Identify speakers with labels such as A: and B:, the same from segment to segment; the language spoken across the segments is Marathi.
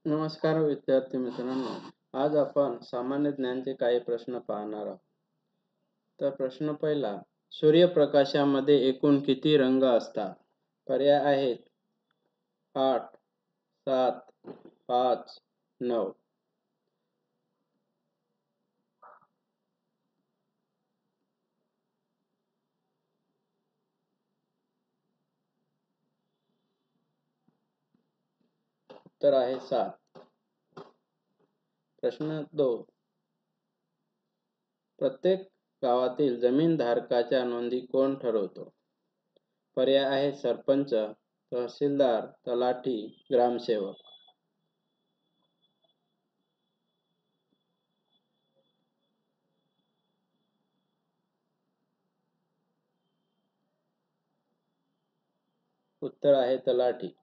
A: नमस्कार विद्यार्थी मित्रांनो, आज आपण सामान्य ज्ञानचे काही प्रश्न पाहणार आहोत. तर प्रश्न पहिला, सूर्यप्रकाशामध्ये एकूण किती रंग असतात? पर्याय आहेत 8, 7, 5, 9. उत्तर आहे 7. प्रश्न 2, प्रत्येक गावातील जमीनधारकाच्या नोंदी कोण ठरवतो? पर्याय आहे सरपंच, तहसीलदार, तलाठी, ग्रामसेवक. उत्तर आहे तलाठी.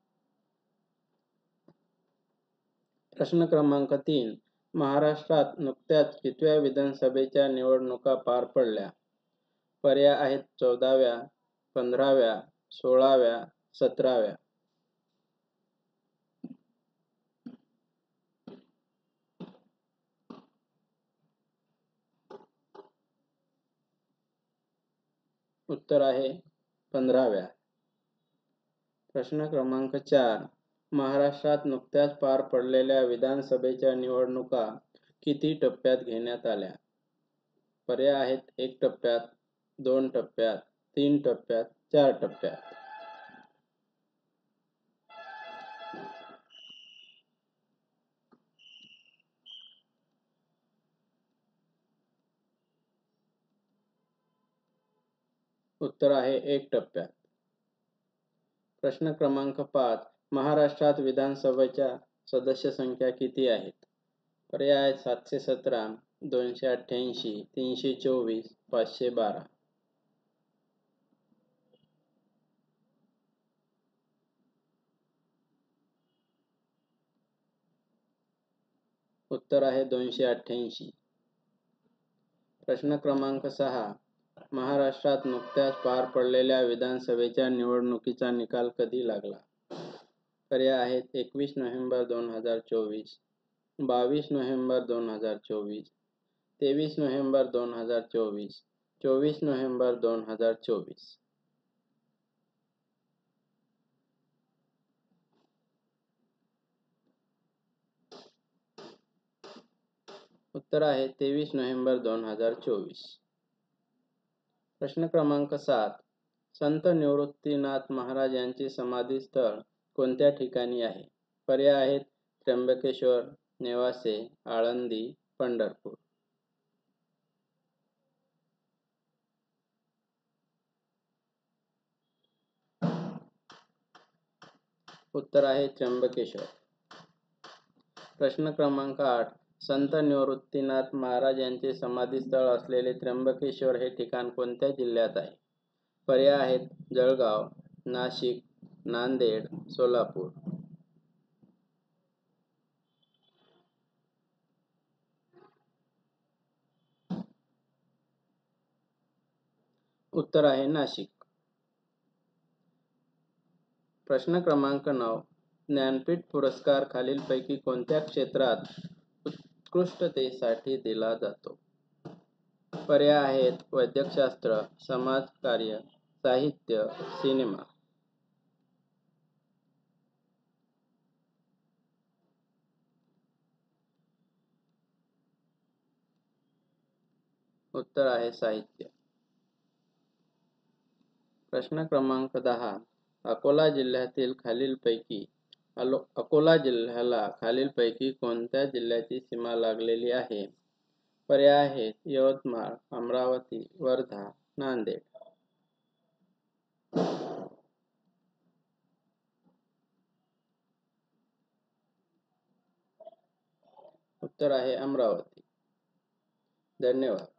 A: प्रश्न क्रमांक 3, महाराष्ट्रात नुकत्याच कितव्या विधानसभेच्या निवडणुका पार पडल्या? पर्याय आहेत 14व्या, 15व्या, 16व्या, 17व्या. उत्तर आहे 15व्या. प्रश्न क्रमांक 4, महाराष्ट्रात नुकत्याच पार पडलेल्या विधानसभेच्या निवडणुका किती टप्प्यात घेण्यात आल्या? पर्याय आहेत 1 टप्प्यात, 2 टप्प्यात, 3 टप्प्यात, 4 टप्प्यात. उत्तर आहे 1 टप्प्यात. प्रश्न क्रमांक 5, महाराष्ट्रात विधानसभेच्या सदस्य संख्या किती आहेत? पर्याय आहेत 717, 288, 324, 512. उत्तर आहे 288. प्रश्न क्रमांक 6, महाराष्ट्रात नुकत्याच पार पडलेल्या विधानसभेच्या निवडणुकीचा निकाल कधी लागला? पर्याय आहेत 21 नोव्हेंबर 2024, 22 नोव्हेंबर 2024, 23 नोव्हेंबर 2024, 24 नोव्हेंबर 2024. उत्तर आहे 23 नोव्हेंबर 2024. प्रश्न क्रमांक 7, संत निवृत्तीनाथ महाराज यांचे समाधी स्थळ कोणत्या ठिकाणी आहे? पर्याय आहेत त्र्यंबकेश्वर, नेवासे, आळंदी, पंढरपूर. उत्तर आहे त्र्यंबकेश्वर. प्रश्न क्रमांक 8, संत निवृत्तीनाथ महाराज यांचे समाधी स्थळ असलेले त्र्यंबकेश्वर हे ठिकाण कोणत्या जिल्ह्यात आहे? पर्याय आहेत जळगाव, नाशिक, नांदेड, सोलापूर. उत्तर आहे नाशिक. प्रश्न क्रमांक 9, ज्ञानपीठ पुरस्कार खालीलपैकी कोणत्या क्षेत्रात उत्कृष्टतेसाठी दिला जातो? पर्याय आहेत वैद्यकशास्त्र, समाजकार्य, साहित्य, सिनेमा. उत्तर आहे साहित्य. प्रश्न क्रमांक 10, अकोला जिल्ह्याला खालीलपैकी कोणत्या जिल्ह्याची सीमा लागलेली आहे? पर्याय आहेत यवतमाळ, अमरावती, वर्धा, नांदेड. उत्तर आहे अमरावती. धन्यवाद.